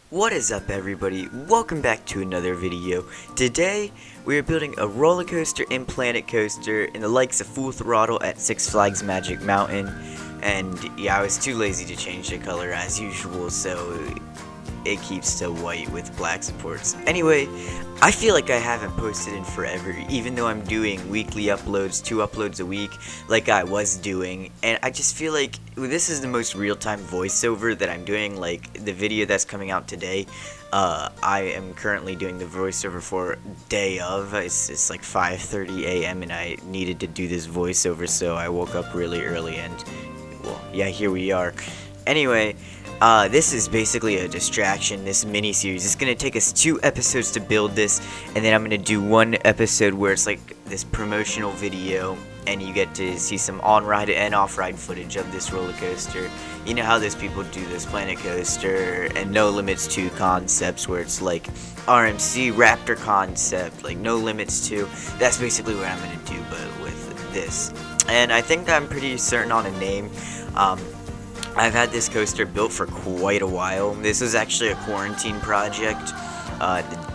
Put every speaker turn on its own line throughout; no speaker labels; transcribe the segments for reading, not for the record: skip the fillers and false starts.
What is up, everybody? Welcome back to another video. Today we are building a roller coaster and planet coaster in the likes of Full Throttle at Six Flags Magic Mountain. And yeah, I was too lazy to change the color as usual, so it keeps still white with black supports. Anyway, I feel like I haven't posted in forever, even though I'm doing weekly uploads, 2 uploads a week, like I was doing. And I just feel like this is the most real-time voiceover that I'm doing. Like the video that's coming out today, I am currently doing the voiceover for day of. It's like 5:30 a.m. and I needed to do this voiceover, so I woke up really early and, well, yeah, here we are. Anyway, this is basically a distraction, this mini-series. It's going to take us 2 episodes to build this, and then I'm going to do 1 episode where it's like this promotional video, and you get to see some on-ride and off-ride footage of this roller coaster. You know how those people do this planet coaster and No Limits 2 concepts, where it's like RMC Raptor concept, like No Limits 2. That's basically what I'm going to do, but with this. And I think that I'm pretty certain on a name. I've had this coaster built for quite a while. This was actually a quarantine project,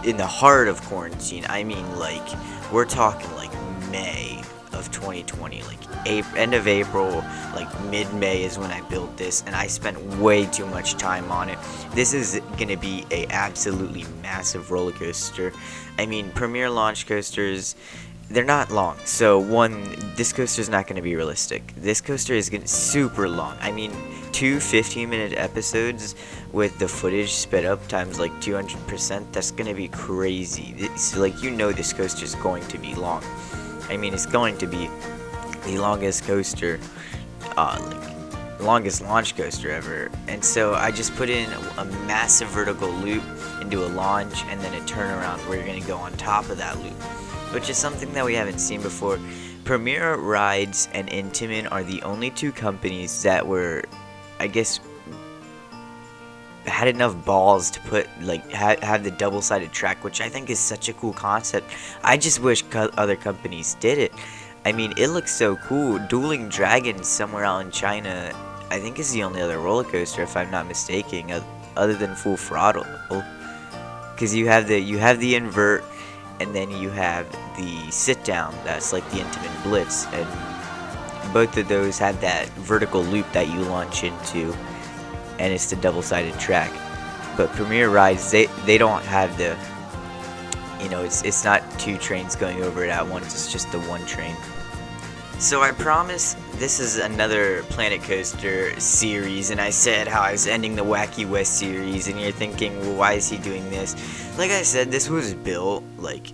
in the heart of quarantine. I mean, like, we're talking like May of 2020, like end of April, like mid-May is when I built this, and I spent way too much time on it. This is gonna be a absolutely massive roller coaster. I mean, Premiere launch coasters, they're not long, so this coaster is not going to be realistic. This coaster is super long. I mean, 2 15-minute episodes with the footage sped up times like 200%, that's going to be crazy. It's like, you know, this coaster is going to be long. I mean, it's going to be the longest coaster, longest launch coaster ever. And so I just put in a massive vertical loop into a launch and then a turnaround where you're going to go on top of that loop, which is something that we haven't seen before. Premiere Rides and Untitled are the only 2 companies that were, I guess, had enough balls to put, like, have the double-sided track, which I think is such a cool concept. I just wish other companies did it. I mean, it looks so cool. Dueling Dragons somewhere out in China, I think, is the only other roller coaster, if I'm not mistaken, other than Full Throttle. Because you have the invert, and then you have the sit-down, that's like the Untitled Blitz, and both of those have that vertical loop that you launch into, and it's the double-sided track. But Premiere Rides, they don't have the, you know, it's not 2 trains going over it at once, it's just the 1 train. So I promise this is another Planet Coaster series, and I said how I was ending the Wacky West series, and you're thinking, well, why is he doing this? Like I said, this was built like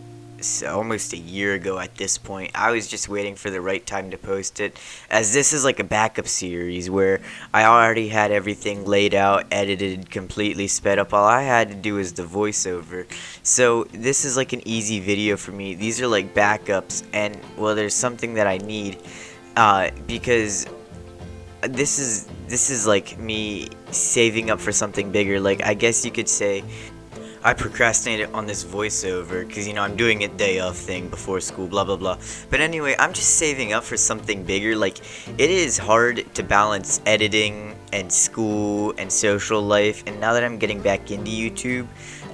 almost a year ago at this point. I was just waiting for the right time to post it, as this is like a backup series where I already had everything laid out, edited, completely sped up. All I had to do was the voiceover. So this is like an easy video for me. These are like backups, and well, there's something that I need, because this is like me saving up for something bigger. Like, I guess you could say I procrastinated on this voiceover because, you know, I'm doing a day of thing before school, blah blah blah. But anyway, I'm just saving up for something bigger. Like, it is hard to balance editing and school and social life, and now that I'm getting back into YouTube,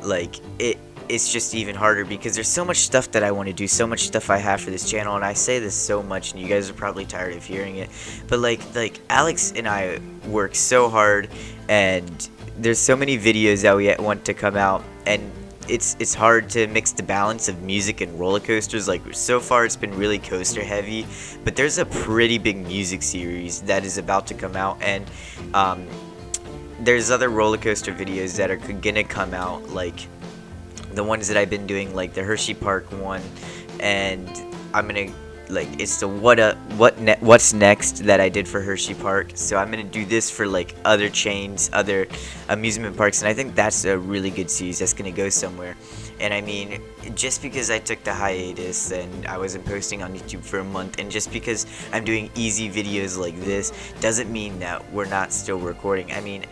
like, it's just even harder because there's so much stuff that I want to do, so much stuff I have for this channel, and I say this so much and you guys are probably tired of hearing it, but like Alex and I work so hard, and there's so many videos that we want to come out, and it's hard to mix the balance of music and roller coasters. Like, so far it's been really coaster heavy, but there's a pretty big music series that is about to come out, and there's other roller coaster videos that are gonna come out, like the ones that I've been doing, like the Hershey Park one, and I'm gonna, like, it's the what's next that I did for Hershey Park. So I'm gonna do this for like other chains, other amusement parks, and I think that's a really good series that's gonna go somewhere. And I mean, just because I took the hiatus and I wasn't posting on YouTube for a month, and just because I'm doing easy videos like this, doesn't mean that we're not still recording. I mean,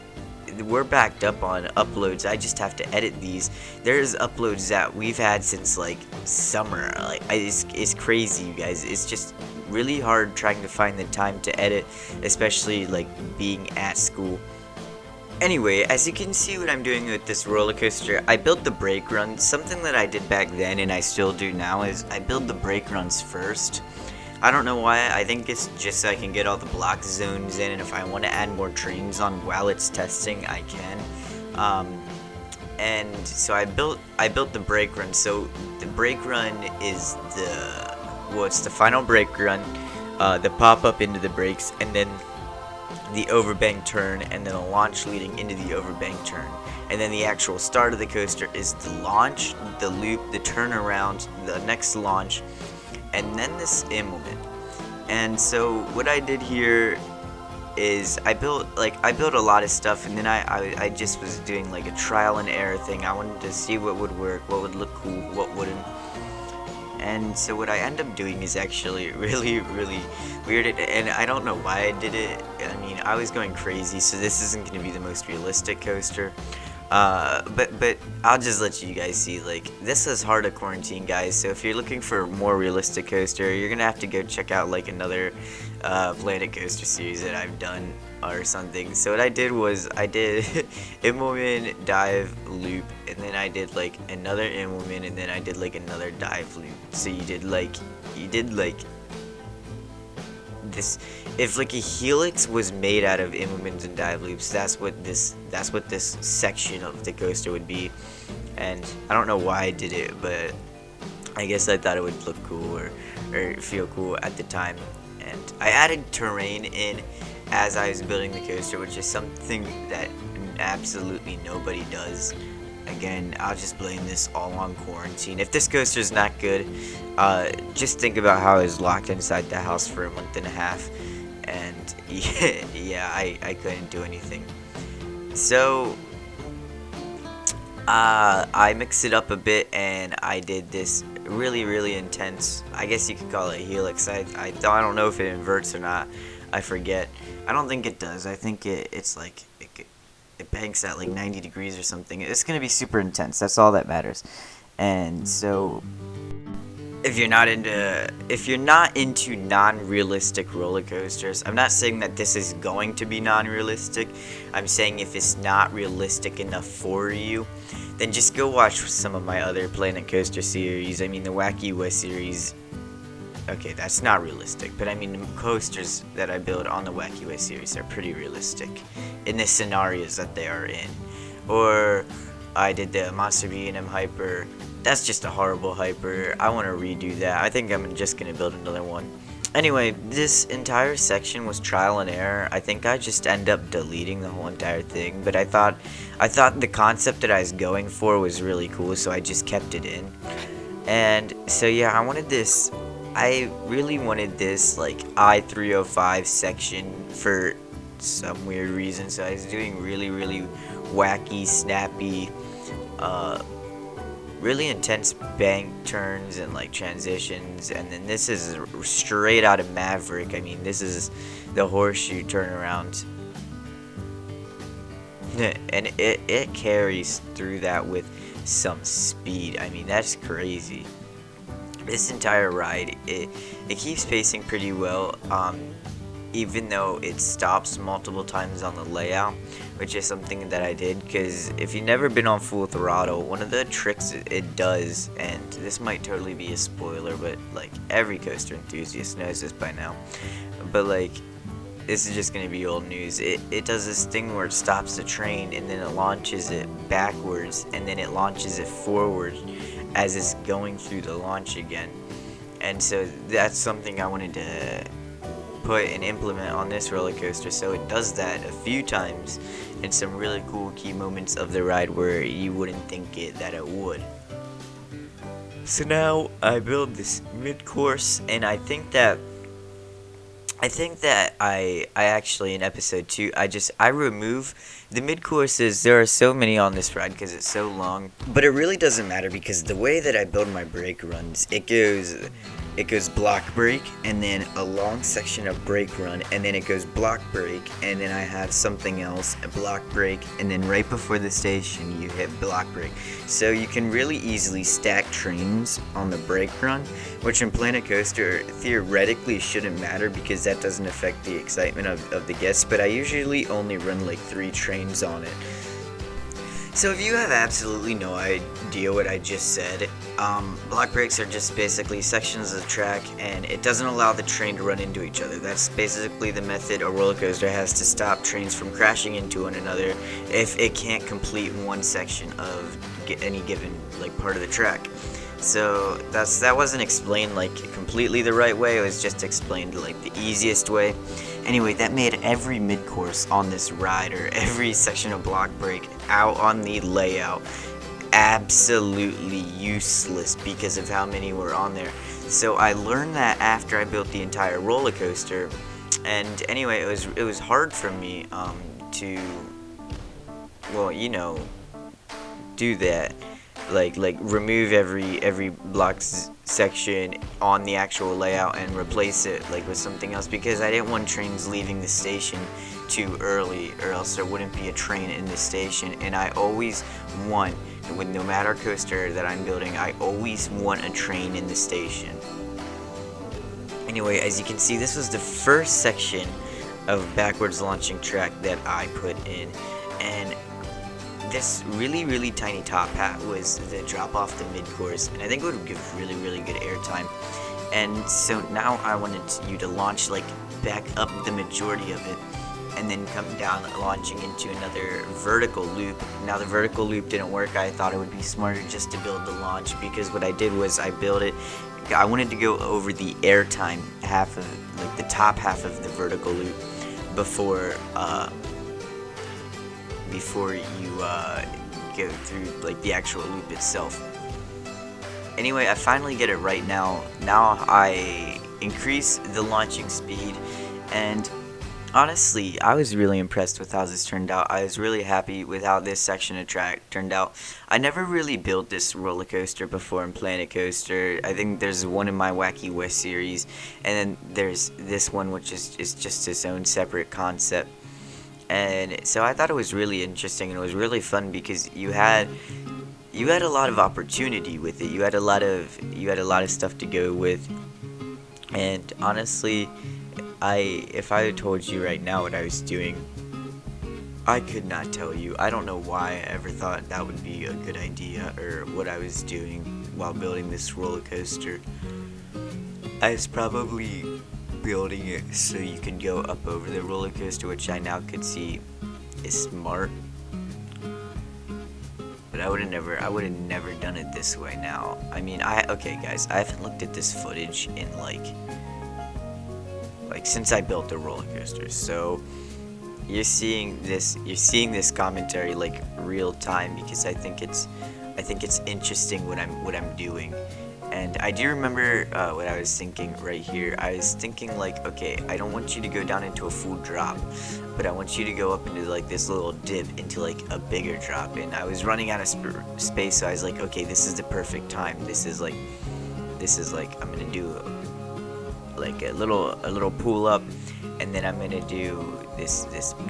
we're backed up on uploads. I just have to edit these. There's uploads that we've had since like summer. Like, it's crazy, you guys. It's just really hard trying to find the time to edit, especially like being at school. Anyway, as you can see what I'm doing with this roller coaster, I built the brake runs. Something that I did back then and I still do now is I build the brake runs first. I don't know why, I think it's just so I can get all the block zones in, and if I want to add more trains on while it's testing, I can. And so I built the brake run. So the brake run is it's the final brake run, the pop up into the brakes, and then the overbank turn, and then a launch leading into the overbank turn. And then the actual start of the coaster is the launch, the loop, the turnaround, the next launch, and then this implement. And so what I did here is I built a lot of stuff, and then I just was doing like a trial and error thing. I wanted to see what would work, what would look cool, what wouldn't. And so what I end up doing is actually really weird, and I don't know why I did it. I mean, I was going crazy, so this isn't going to be the most realistic coaster. But I'll just let you guys see, like, this is hard to quarantine, guys, so if you're looking for a more realistic coaster, you're gonna have to go check out, like, another Planet Coaster series that I've done or something. So what I did was, I did implement, dive, loop, and then I did, like, another implement, and then I did, like, another dive loop. So you did, like, this. If like a helix was made out of implements and dive loops, that's what this section of the coaster would be. And I don't know why I did it, but I guess I thought it would look cool or feel cool at the time. And I added terrain in as I was building the coaster, which is something that absolutely nobody does. Again, I'll just blame this all on quarantine. If this coaster is not good, just think about how I was locked inside the house for a month and a half, and yeah, I couldn't do anything. So I mixed it up a bit, and I did this really intense, I guess you could call it a helix. I don't know if it inverts or not. I forget. I don't think it does. I think it's like it banks at like 90 degrees or something. It's gonna be super intense. That's all that matters. And so if you're not into non-realistic roller coasters, I'm not saying that this is going to be non-realistic. I'm saying if it's not realistic enough for you, then just go watch some of my other Planet Coaster series. I mean, the Wacky West series. Okay, that's not realistic, but I mean, the coasters that I build on the Wacky West series are pretty realistic in the scenarios that they are in. Or I did the Monster B&M Hyper. That's just a horrible hyper. I want to redo that. I think I'm just going to build another one. Anyway, this entire section was trial and error. I think I just end up deleting the whole entire thing, but I thought the concept that I was going for was really cool, so I just kept it in. And so yeah, I really wanted this like I-305 section for some weird reason, so I was doing really wacky, snappy, really intense bank turns and like transitions. And then this is straight out of Maverick. I mean, this is the horseshoe turnaround, and it carries through that with some speed. I mean, that's crazy. This entire ride, it keeps pacing pretty well, even though it stops multiple times on the layout, which is something that I did, because if you've never been on full throttle, one of the tricks it does, and this might totally be a spoiler, but like every coaster enthusiast knows this by now, but like this is just going to be old news. It does this thing where it stops the train, and then it launches it backwards, and then it launches it forward as it's going through the launch again. And so that's something I wanted to put and implement on this roller coaster, so it does that a few times in some really cool key moments of the ride where you wouldn't think that it would. So now I build this mid-course, and I think that I actually in episode 2 I remove the mid-courses. There are so many on this ride because it's so long, but it really doesn't matter because the way that I build my brake runs, it goes block brake, and then a long section of brake run, and then it goes block brake, and then I have something else, a block brake, and then right before the station you hit block brake. So you can really easily stack trains on the brake run, which in Planet Coaster theoretically shouldn't matter because that doesn't affect the excitement of the guests, but I usually only run like 3 trains on it. So if you have absolutely no idea what I just said, block breaks are just basically sections of the track, and it doesn't allow the train to run into each other. That's basically the method a roller coaster has to stop trains from crashing into one another if it can't complete one section of any given like part of the track. So that wasn't explained like completely the right way. It was just explained like the easiest way. Anyway, that made every mid-course on this ride, or every section of block break out on the layout, absolutely useless because of how many were on there. So I learned that after I built the entire roller coaster, and anyway, it was hard for me to, well, you know, do that. Like remove every block section on the actual layout and replace it like with something else, because I didn't want trains leaving the station too early, or else there wouldn't be a train in the station. And I always want, with no matter coaster that I'm building, I always want a train in the station. Anyway, as you can see, this was the first section of backwards launching track that I put in, and this really tiny top hat was the drop off the mid-course, and I think it would give really good airtime. And so now I wanted you to launch like back up the majority of it, and then come down launching into another vertical loop. Now the vertical loop didn't work. I thought it would be smarter just to build the launch, because what I did was I built it, I wanted to go over the airtime half of, like the top half of the vertical loop before you go through like the actual loop itself. Anyway, I finally get it right now. Now I increase the launching speed, and honestly, I was really impressed with how this turned out. I was really happy with how this section of track turned out. I never really built this roller coaster before in Planet Coaster. I think there's one in my Wacky West series, and then there's this one which is just its own separate concept. And so I thought it was really interesting, and it was really fun because you had a lot of opportunity with it. You had a lot of stuff to go with. And honestly, if I told you right now what I was doing, I could not tell you. I don't know why I ever thought that would be a good idea, or what I was doing while building this roller coaster. I was probably building it so you can go up over the roller coaster, which I now could see is smart. But I would have never done it this way now. I mean, okay guys, I haven't looked at this footage in like since I built the roller coaster. So you're seeing this commentary like real time, because I think it's interesting what I'm doing. And I do remember what I was thinking right here. I was thinking like, okay, I don't want you to go down into a full drop, but I want you to go up into like this little dip into like a bigger drop. And I was running out of space, so I was like, okay, this is the perfect time. This is like I'm gonna do like a little pull up, and then I'm gonna do this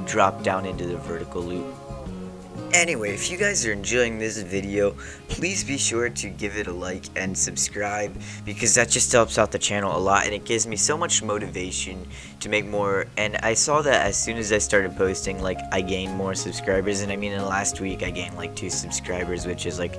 drop down into the vertical loop. Anyway, if you guys are enjoying this video, please be sure to give it a like and subscribe, because that just helps out the channel a lot, and it gives me so much motivation to make more. And I saw that as soon as I started posting, like, I gained more subscribers. And I mean, in the last week I gained like 2 subscribers, which is like,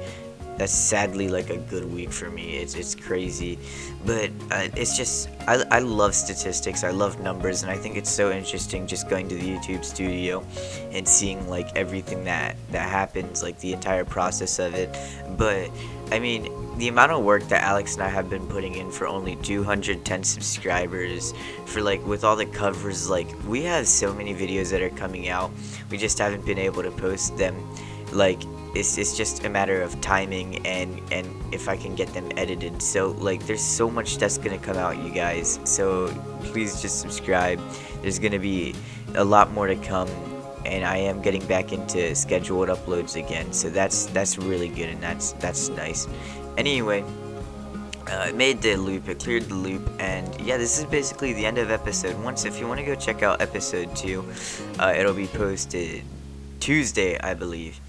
that's sadly like a good week for me. It's crazy, but it's just I love statistics, I love numbers, and I think it's so interesting just going to the YouTube studio and seeing like everything that happens, like the entire process of it. But I mean, the amount of work that Alex and I have been putting in for only 210 subscribers, for like with all the covers, like we have so many videos that are coming out, we just haven't been able to post them. Like it's just a matter of timing and if I can get them edited. So like there's so much that's gonna come out, you guys, so please just subscribe. There's gonna be a lot more to come, and I am getting back into scheduled uploads again, so that's really good, and that's nice. Anyway, it made the loop, it cleared the loop, and yeah, this is basically the end of episode 1. So if you want to go check out episode 2, it'll be posted Tuesday, I believe.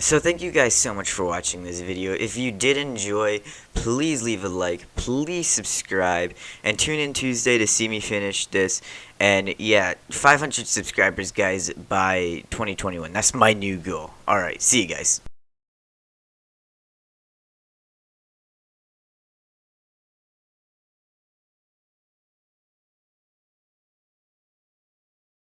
So thank you guys so much for watching this video. If you did enjoy, please leave a like, please subscribe, and tune in Tuesday to see me finish this. And yeah, 500 subscribers, guys, by 2021. That's my new goal. Alright, see you guys.